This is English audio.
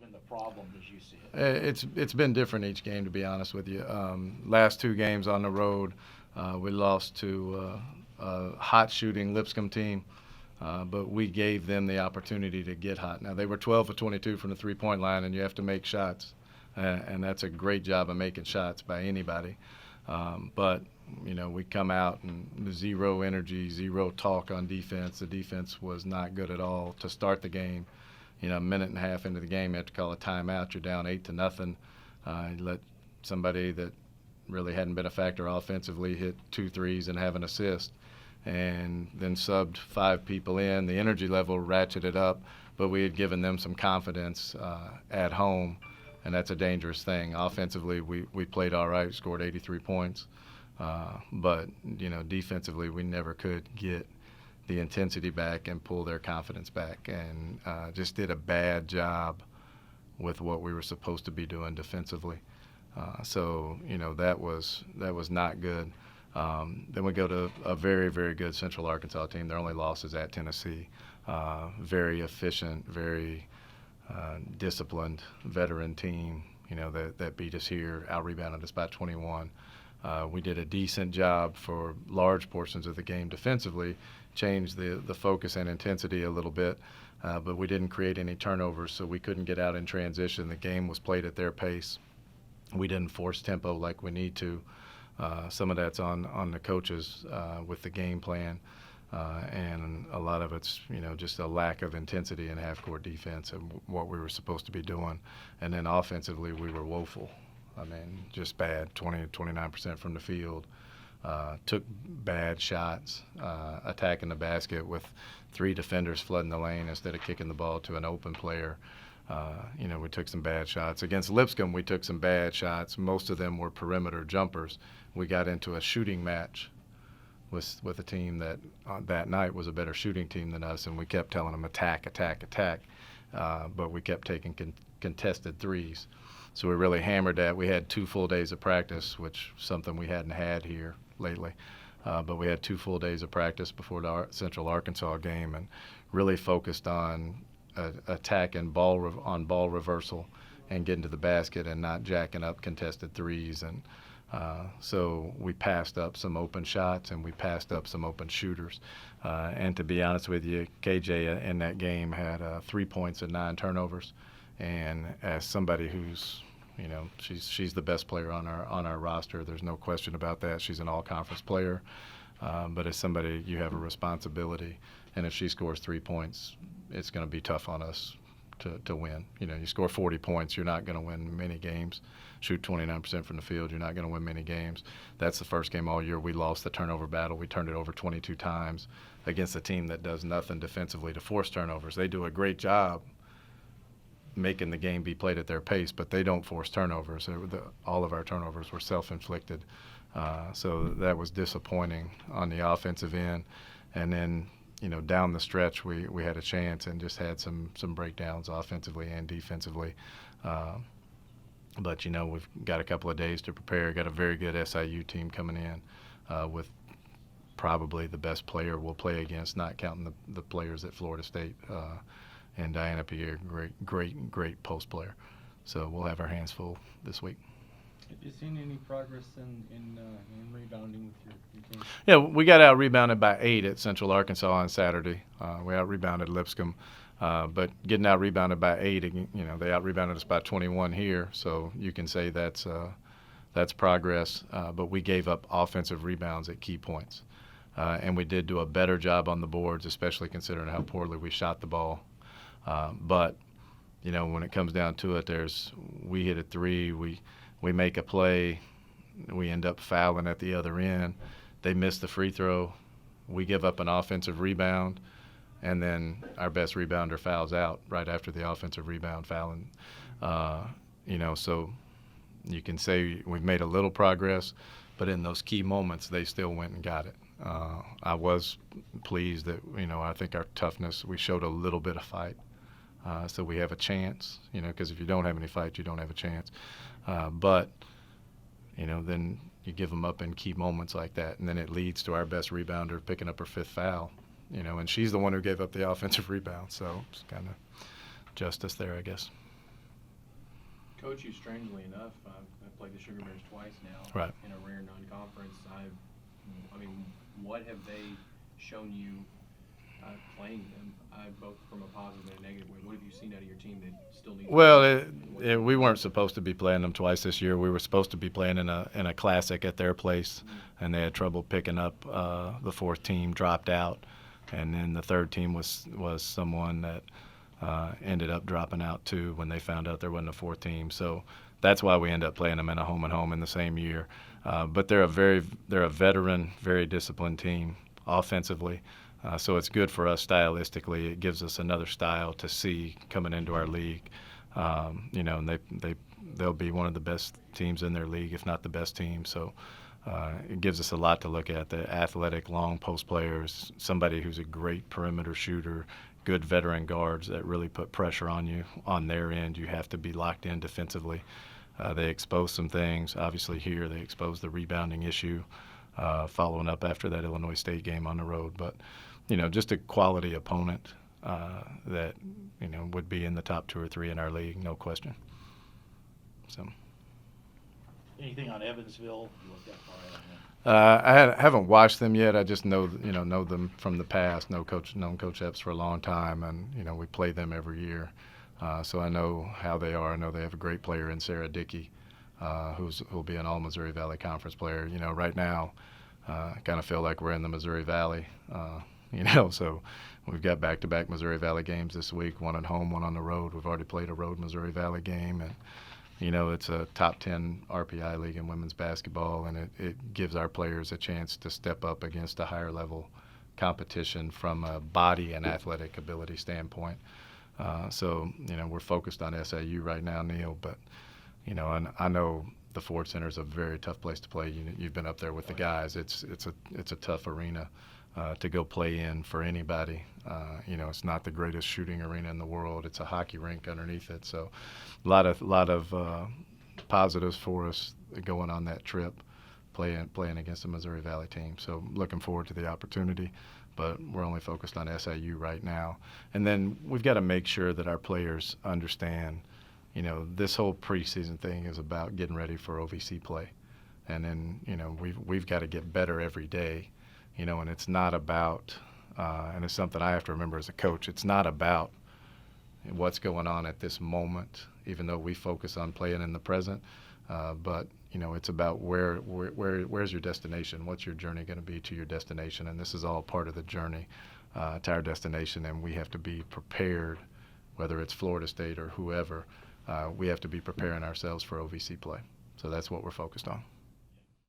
been the problem as you see it? It's been different each game, to be honest with you. Last two games on the road, we lost to a hot shooting Lipscomb team, but we gave them the opportunity to get hot. Now they were 12 of 22 from the 3-point line, and you have to make shots, and that's a great job of making shots by anybody. But we come out and zero energy, zero talk on defense. The defense was not good at all to start the game. A minute and a half into the game, you have to call a timeout. You're down 8-0. You let somebody that really hadn't been a factor offensively hit 2 threes and have an assist, and then subbed 5 people in. The energy level ratcheted up, but we had given them some confidence at home, and that's a dangerous thing. Offensively, we played all right, scored 83 points, but defensively, we never could get the intensity back and pull their confidence back, and just did a bad job with what we were supposed to be doing defensively. So that was not good. Then we go to a very, very good Central Arkansas team. Their only loss is at Tennessee. Very efficient, very disciplined veteran team. That beat us here, out-rebounded us by 21. We did a decent job for large portions of the game defensively, changed the focus and intensity a little bit, but we didn't create any turnovers, so we couldn't get out in transition. The game was played at their pace. We didn't force tempo like we need to. Some of that's on the coaches with the game plan, and a lot of it's just a lack of intensity in half-court defense and what we were supposed to be doing. And then offensively, we were woeful. I mean, just bad, 29% from the field. Took bad shots, attacking the basket with 3 defenders flooding the lane instead of kicking the ball to an open player. We took some bad shots. Against Lipscomb, we took some bad shots. Most of them were perimeter jumpers. We got into a shooting match with a team that that night was a better shooting team than us, and we kept telling them attack, attack, attack. But we kept taking contested threes. So we really hammered that. We had 2 full days of practice, which is something we hadn't had here lately. But we had 2 full days of practice before the Central Arkansas game, and really focused on attack and ball reversal and getting to the basket and not jacking up contested threes. And so we passed up some open shots and we passed up some open shooters. And to be honest with you, KJ in that game had 3 points and 9 turnovers. And as somebody who's, she's the best player on our roster. There's no question about that. She's an all-conference player. But as somebody, you have a responsibility. And if she scores 3 points, it's going to be tough on us to win. You score 40 points, you're not going to win many games. Shoot 29% from the field, you're not going to win many games. That's the first game all year. We lost the turnover battle. We turned it over 22 times against a team that does nothing defensively to force turnovers. They do a great job making the game be played at their pace, but they don't force turnovers. All of our turnovers were self-inflicted. So that was disappointing on the offensive end. And then, down the stretch, we had a chance and just had some breakdowns offensively and defensively. But, we've got a couple of days to prepare. Got a very good SIU team coming in with probably the best player we'll play against, not counting the players at Florida State. And Diana Pierre, great post player. So we'll have our hands full this week. Have you seen any progress in rebounding with your team? Yeah, we got out-rebounded by 8 at Central Arkansas on Saturday. We out-rebounded Lipscomb. But getting out-rebounded by 8, they out-rebounded us by 21 here. So you can say that's progress. But we gave up offensive rebounds at key points. And we did do a better job on the boards, especially considering how poorly we shot the ball. But when it comes down to it, we hit a 3, we make a play, we end up fouling at the other end. They miss the free throw, we give up an offensive rebound, and then our best rebounder fouls out right after the offensive rebound fouling. So you can say we've made a little progress, but in those key moments, they still went and got it. I was pleased that, I think our toughness, we showed a little bit of fight. So we have a chance, because if you don't have any fight, you don't have a chance. But then you give them up in key moments like that, and then it leads to our best rebounder picking up her 5th foul, and she's the one who gave up the offensive rebound. So it's kind of justice there, I guess. Coach, you strangely enough, I've played the Sugar Bears twice now. Right. In a rare non-conference. I mean, what have they shown you playing them, both from a positive and a negative way? What have you seen out of your team that still needs? Well, we weren't supposed to be playing them twice this year. We were supposed to be playing in a classic at their place, and they had trouble picking up. The fourth team dropped out, and then the third team was someone that ended up dropping out too when they found out there wasn't a fourth team. So that's why we ended up playing them in a home and home in the same year. But they're a veteran, very disciplined team offensively. So it's good for us stylistically. It gives us another style to see coming into our league. And they'll be one of the best teams in their league, if not the best team. So it gives us a lot to look at. The athletic, long post players, somebody who's a great perimeter shooter, good veteran guards that really put pressure on you on their end. You have to be locked in defensively. They expose some things. Obviously here they expose the rebounding issue, following up after that Illinois State game on the road. But, just a quality opponent that, would be in the top 2 or 3 in our league, no question. So. Anything on Evansville? You looked that far ahead on them? I haven't watched them yet. I just know them from the past. Known Coach Epps for a long time, and we play them every year. So I know how they are. I know they have a great player in Sarah Dickey, who'll be an All Missouri Valley Conference player. Right now, I kind of feel like we're in the Missouri Valley. So we've got back-to-back Missouri Valley games this week, one at home, one on the road. We've already played a road Missouri Valley game, and it's a top 10 RPI league in women's basketball, and it gives our players a chance to step up against a higher level competition from a body and athletic ability standpoint. So we're focused on SIU right now, Neil, but and I know the Ford Center is a very tough place to play. You've been up there with the guys. It's a tough arena to go play in for anybody. It's not the greatest shooting arena in the world. It's a hockey rink underneath it. So a lot of positives for us going on that trip, playing against the Missouri Valley team. So looking forward to the opportunity, but we're only focused on SIU right now. And then we've got to make sure that our players understand, this whole preseason thing is about getting ready for OVC play. And then, we've got to get better every day. And it's not about, and it's something I have to remember as a coach, it's not about what's going on at this moment, even though we focus on playing in the present. But, it's about where's your destination? What's your journey going to be to your destination? And this is all part of the journey to our destination, and we have to be prepared, whether it's Florida State or whoever. We have to be preparing ourselves for OVC play. So that's what we're focused on.